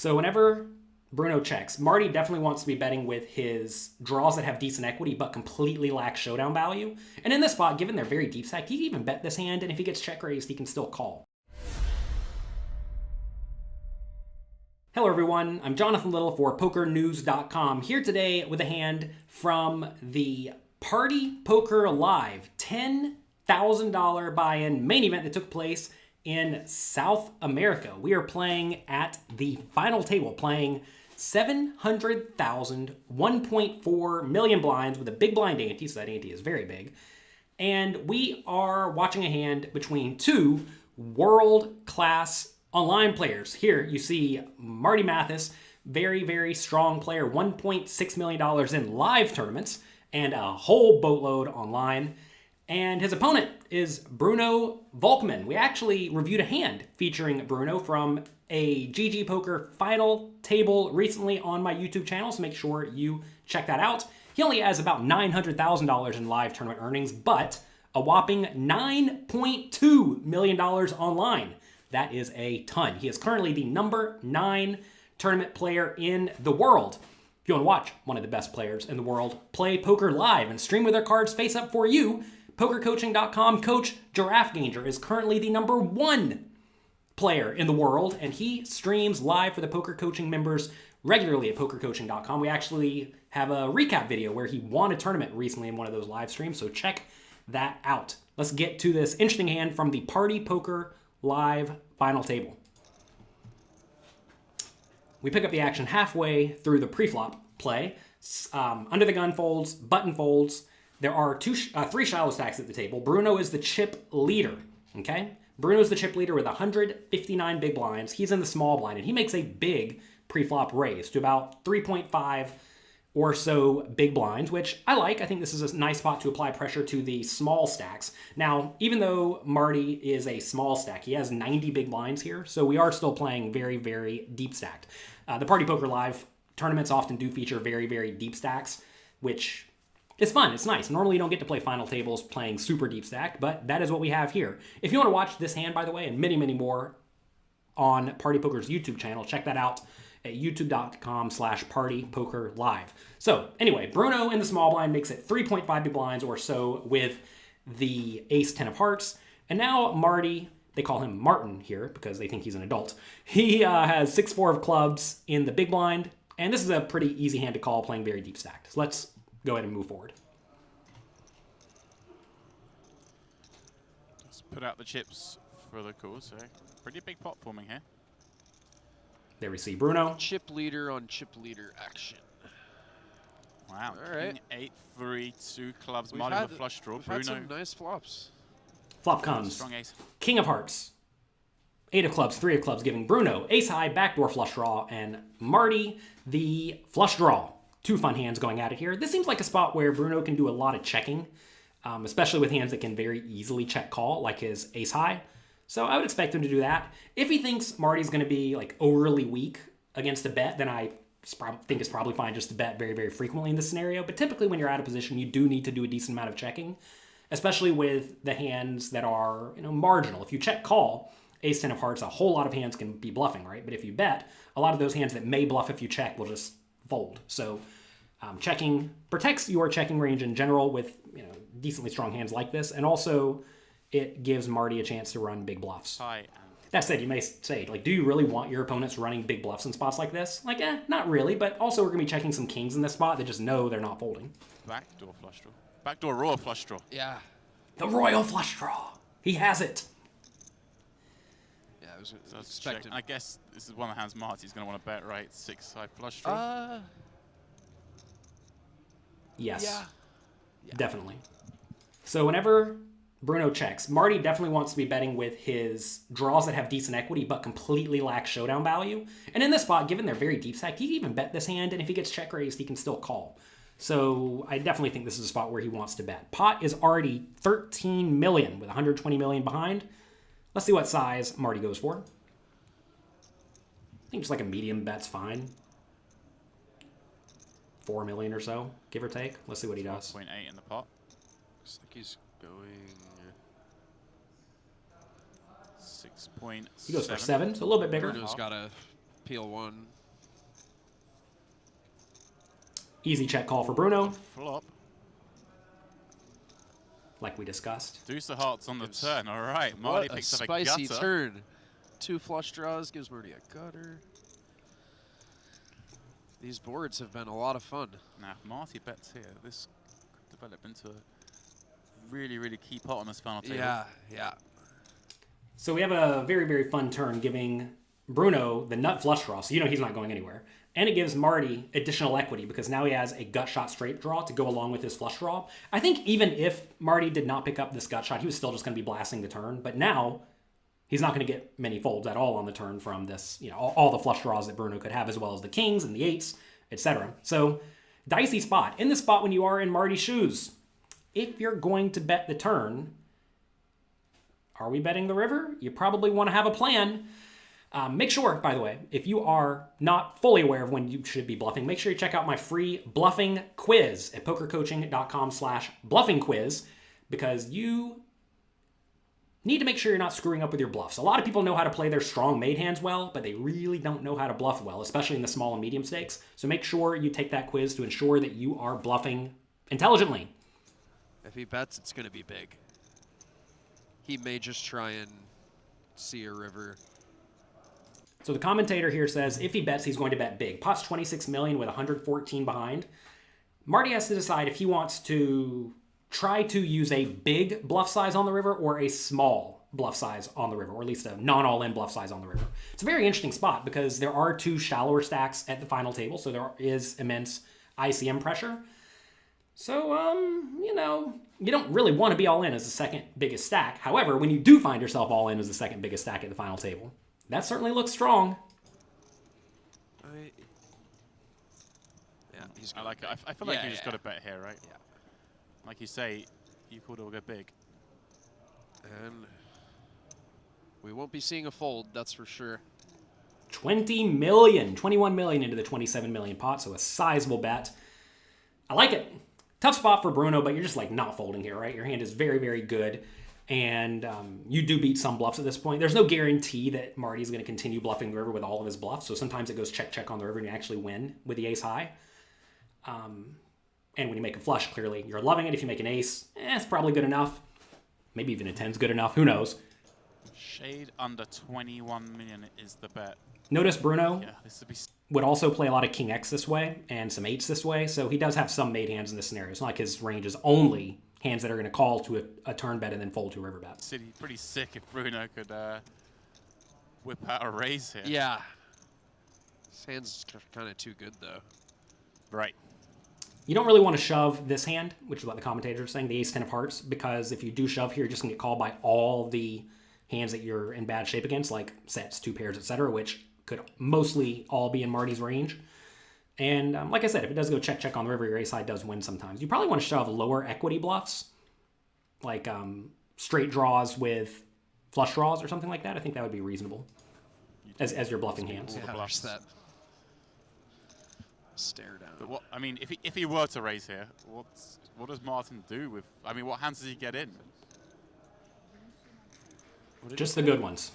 So whenever Bruno checks, Marty definitely wants to be betting with his draws that have decent equity but completely lack showdown value. And in this spot, given they're very deep stacked, he can even bet this hand, and if he gets check raised, he can still call. Hello everyone, I'm Jonathan Little for PokerNews.com, here today with a hand from the Party Poker Live $10,000 buy-in main event that took place in South America. We are playing at the final table, playing 700,000, 1.4 million blinds with a big blind ante, so that ante is very big. And we are watching a hand between two world-class online players. Here you see Marty Mathis, very, very strong player, $1.6 million in live tournaments and a whole boatload online. And his opponent is Bruno Volkmann. We actually reviewed a hand featuring Bruno from a GG Poker final table recently on my YouTube channel, so make sure you check that out. He only has about $900,000 in live tournament earnings, but a whopping $9.2 million online. That is a ton. He is currently the number 9 tournament player in the world. If you want to watch one of the best players in the world play poker live and stream with their cards face up for you, PokerCoaching.com coach Giraffe Ganger is currently the number 1 player in the world, and he streams live for the Poker Coaching members regularly at PokerCoaching.com. We actually have a recap video where he won a tournament recently in one of those live streams, so check that out. Let's get to this interesting hand from the Party Poker Live final table. We pick up the action halfway through the pre-flop play. Under the gun folds, button folds. There are 3 shallow stacks at the table. Bruno is the chip leader, okay? Bruno is the chip leader with 159 big blinds. He's in the small blind, and he makes a big pre-flop raise to about 3.5 or so big blinds, which I like. I think this is a nice spot to apply pressure to the small stacks. Now, even though Marty is a small stack, he has 90 big blinds here, so we are still playing very, very deep stacked. The Party Poker Live tournaments often do feature very, very deep stacks, which it's fun, it's nice. Normally you don't get to play final tables playing super deep stacked, but that is what we have here. If you want to watch this hand, by the way, and many, many more on Party Poker's YouTube channel, check that out at youtube.com/partypokerlive. So anyway, Bruno in the small blind makes it 3.5 big blinds or so with the ace 10 of hearts. And now Marty, they call him Martin here because they think he's an adult. He has 6-4 of clubs in the big blind, and this is a pretty easy hand to call playing very deep stacked. So let's go ahead and move forward. Let's put out the chips for the call, so pretty big pot forming here. There we see Bruno. Chip leader on chip leader action. Wow. All right. King 8-3, 2 clubs, Marty with a flush draw. We've had some nice flops. Flop comes. Strong ace. King of hearts. 8 of clubs, 3 of clubs, giving Bruno ace high, backdoor flush draw, and Marty the flush draw. 2 fun hands going at it here. This seems like a spot where Bruno can do a lot of checking, especially with hands that can very easily check call, like his ace high. So I would expect him to do that. If he thinks Marty's going to be like overly weak against a bet, then I think it's probably fine just to bet very, very frequently in this scenario. But typically when you're out of position, you do need to do a decent amount of checking, especially with the hands that are, marginal. If you check call, ace 10 of hearts, a whole lot of hands can be bluffing, right? But if you bet, a lot of those hands that may bluff if you check will just fold. So checking protects your checking range in general with decently strong hands like this, and also it gives Marty a chance to run big bluffs. That said, you may say, do you really want your opponents running big bluffs in spots like this? Not really, but also we're going to be checking some kings in this spot that just know they're not folding. Backdoor flush draw. Backdoor royal flush draw. Yeah. The royal flush draw. He has it. Yeah, I was So expecting. I guess this is one of the hands Marty's going to want to bet, right? 6-side flush draw. Yes. Yeah. Definitely. So whenever Bruno checks, Marty definitely wants to be betting with his draws that have decent equity but completely lack showdown value. And in this spot, given they're very deep stacked, he can even bet this hand, and if he gets check raised, he can still call. So I definitely think this is a spot where he wants to bet. Pot is already 13 million with 120 million behind. Let's see what size Marty goes for. I think just like a medium bet's fine. 4 million or so, give or take. Let's see what he does. 0.8 in the pot. Looks like he's going 6.7. He goes for 7, so a little bit bigger. Bruno's got a Peel 1. Easy check call for Bruno, Flop. like we discussed. Deuce of hearts on the turn. All right. What Marty a picks up a spicy gutter. turn. 2 flush draws gives Marty a gutter. These boards have been a lot of fun. Now, if Marty bets here, this could develop into a really, really key pot on this final table. Yeah. So we have a very, very fun turn giving Bruno the nut flush draw, so you know he's not going anywhere. And it gives Marty additional equity because now he has a gut shot straight draw to go along with his flush draw. I think even if Marty did not pick up this gut shot, he was still just going to be blasting the turn. But now he's not going to get many folds at all on the turn from this, you know, all the flush draws that Bruno could have, as well as the kings and the eights, etc. So dicey spot. In the spot when you are in Marty's shoes, if you're going to bet the turn, are we betting the river? You probably want to have a plan. Make sure, by the way, if you are not fully aware of when you should be bluffing, make sure you check out my free bluffing quiz at pokercoaching.com/bluffing quiz, because you need to make sure you're not screwing up with your bluffs. A lot of people know how to play their strong made hands well, but they really don't know how to bluff well, especially in the small and medium stakes. So make sure you take that quiz to ensure that you are bluffing intelligently. If he bets, it's going to be big. He may just try and see a river. So the commentator here says if he bets, he's going to bet big. Pot's 26 million with 114 behind. Marty has to decide if he wants to try to use a big bluff size on the river or a small bluff size on the river, or at least a non-all-in bluff size on the river. It's a very interesting spot because there are 2 shallower stacks at the final table, so there is immense ICM pressure. So, you know, you don't really want to be all in as the second biggest stack. However, when you do find yourself all in as the second biggest stack at the final table, that certainly looks strong. Yeah, he's I like it. I feel like you just got to bet here, right? Yeah. Like you say, you called it will go big. And we won't be seeing a fold, that's for sure. 20 million, 21 million into the 27 million pot, so a sizable bet. I like it. Tough spot for Bruno, but you're just like not folding here, right? Your hand is very, very good. And you do beat some bluffs at this point. There's no guarantee that Marty's going to continue bluffing the river with all of his bluffs. So sometimes it goes check, check on the river and you actually win with the ace high. And when you make a flush, clearly you're loving it. If you make an ace, it's probably good enough. Maybe even a 10's good enough. Who knows? Shade under 21 million is the bet. Notice Bruno Yeah, this would be... would also play a lot of king X this way and some eights this way. So he does have some made hands in this scenario. It's not like his range is only hands that are going to call to a turn bet and then fold to a river bet. Pretty sick if Bruno could whip out a raise here. Yeah. His hand's kind of too good, though. Right. You don't really want to shove this hand, which is what the commentator is saying, the ace 10 of hearts, because if you do shove here, you're just going to get called by all the hands that you're in bad shape against, like sets, 2 pairs, etc., which could mostly all be in Marty's range. And like I said, if it does go check, check on the river, your ace high does win sometimes. You probably want to shove lower equity bluffs, like straight draws with flush draws or something like that. I think that would be reasonable as your bluffing hands. Yeah, there's that stare down. But what, I mean, if he were to raise here, what does Martin do with... I mean, what hands does he get in? Just the good ones.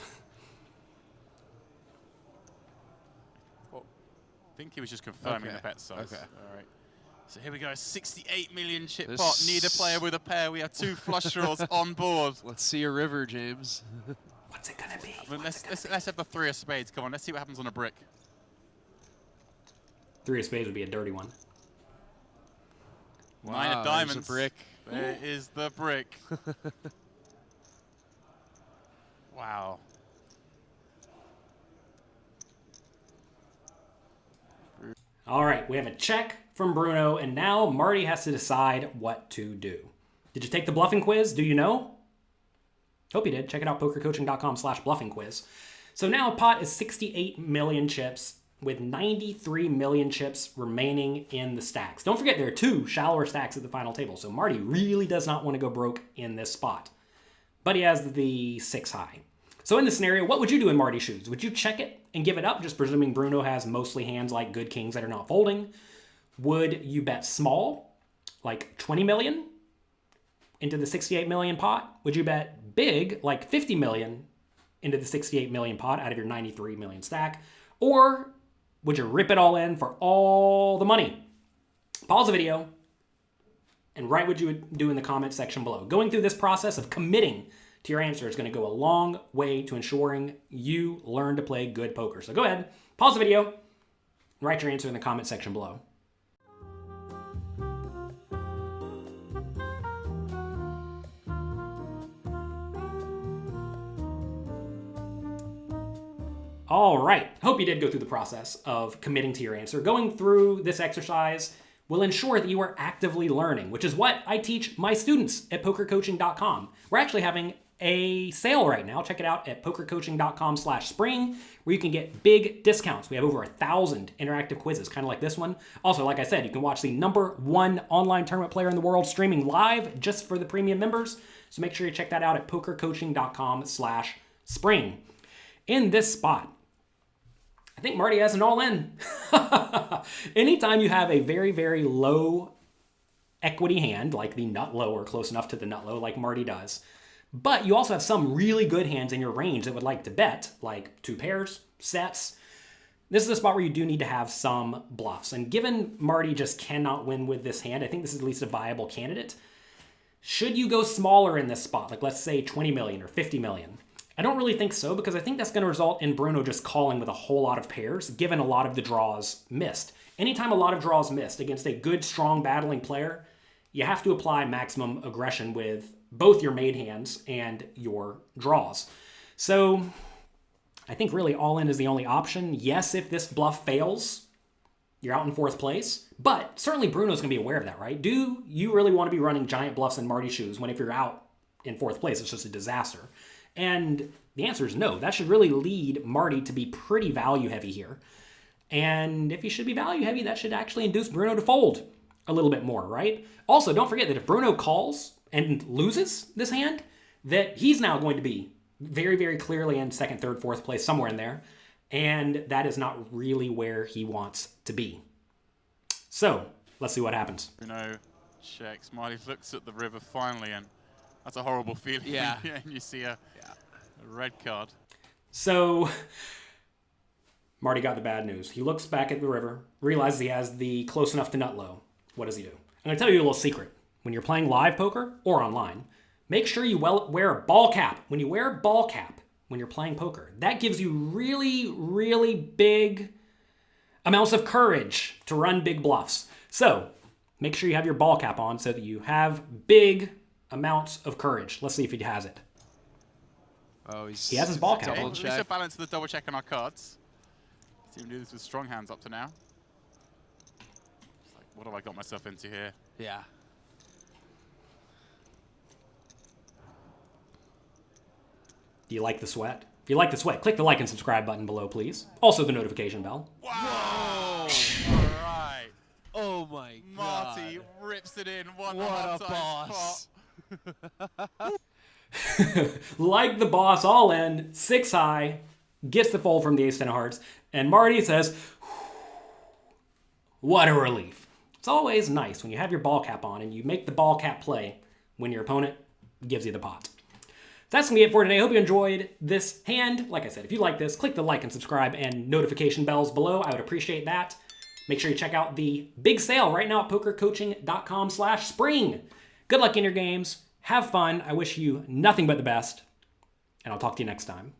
I think he was just confirming the bet size. Okay. All right. So here we go, 68 million chip This- pot. Need a player with a pair. We have 2 flush draws on board. Let's see a river, James. What's it going to be? I mean, let's have the 3 of spades. Come on, let's see what happens on a brick. 3 of spades would be a dirty one. 9 of Wow, diamonds. there's a brick. There is the brick. Wow. All right, we have a check from Bruno, and now Marty has to decide what to do. Did you take the bluffing quiz? Do you know? Hope you did. Check it out, pokercoaching.com/bluffing quiz. So now pot is 68 million chips with 93 million chips remaining in the stacks. Don't forget there are 2 shallower stacks at the final table, so Marty really does not want to go broke in this spot. But he has the 6 high. So in this scenario, what would you do in Marty's shoes? Would you check it and give it up, just presuming Bruno has mostly hands like good kings that are not folding? Would you bet small, like 20 million into the 68 million pot? Would you bet big, like 50 million into the 68 million pot out of your 93 million stack? Or would you rip it all in for all the money? Pause the video and write what you would do in the comment section below. Going through this process of committing to your answer is going to go a long way to ensuring you learn to play good poker. So go ahead, pause the video, and write your answer in the comment section below. All right, hope you did go through the process of committing to your answer. Going through this exercise will ensure that you are actively learning, which is what I teach my students at pokercoaching.com. We're actually having a sale right now. Check it out at pokercoaching.com/spring, where you can get big discounts. We have over 1,000 interactive quizzes, kind of like this one. Also, like I said, you can watch the #1 online tournament player in the world streaming live just for the premium members. So make sure you check that out at pokercoaching.com/spring. In this spot, I think Marty has an all-in. Anytime you have a very, very low equity hand, like the nut low or close enough to the nut low like Marty does, but you also have some really good hands in your range that would like to bet, like 2 pairs, sets, this is a spot where you do need to have some bluffs. And given Marty just cannot win with this hand, I think this is at least a viable candidate. Should you go smaller in this spot, like let's say 20 million or 50 million? I don't really think so, because I think that's going to result in Bruno just calling with a whole lot of pairs, given a lot of the draws missed. Anytime a lot of draws missed against a good, strong, battling player, you have to apply maximum aggression with both your made hands and your draws. So I think really all-in is the only option. Yes, if this bluff fails, you're out in 4th place, but certainly Bruno's going to be aware of that, right? Do you really want to be running giant bluffs in Marty's shoes when if you're out in 4th place, it's just a disaster? And the answer is no. That should really lead Marty to be pretty value heavy here. And if he should be value heavy, that should actually induce Bruno to fold a little bit more, right? Also, don't forget that if Bruno calls and loses this hand, that he's now going to be very, very clearly in 2nd, 3rd, 4th place, somewhere in there. And that is not really where he wants to be. So let's see what happens. Bruno checks. Marty looks at the river finally, and that's a horrible feeling. Yeah. And you see a red card. So Marty got the bad news. He looks back at the river, realizes he has the close enough to nut low. What does he do? I'm going to tell you a little secret. When you're playing live poker or online, make sure you wear a ball cap. When you wear a ball cap when you're playing poker, that gives you really, really big amounts of courage to run big bluffs. So make sure you have your ball cap on so that you have big amounts of courage. Let's see if he has it. Oh, he has his ball cap on. We should balance the double check on our cards. See him do this with strong hands up to now. It's like, what have I got myself into here? Yeah. Do you like the sweat? If you like the sweat, click the like and subscribe button below, please. Also the notification bell. Wow! All right. Oh my God. Marty rips it in. What a boss. Like the boss, all in, 6 high, gets the fold from the ace 10 of hearts, and Marty says, what a relief. It's always nice when you have your ball cap on and you make the ball cap play when your opponent gives you the pot. That's going to be it for today. I hope you enjoyed this hand. Like I said, if you like this, click the like and subscribe and notification bells below. I would appreciate that. Make sure you check out the big sale right now at pokercoaching.com/spring. Good luck in your games. Have fun. I wish you nothing but the best, and I'll talk to you next time.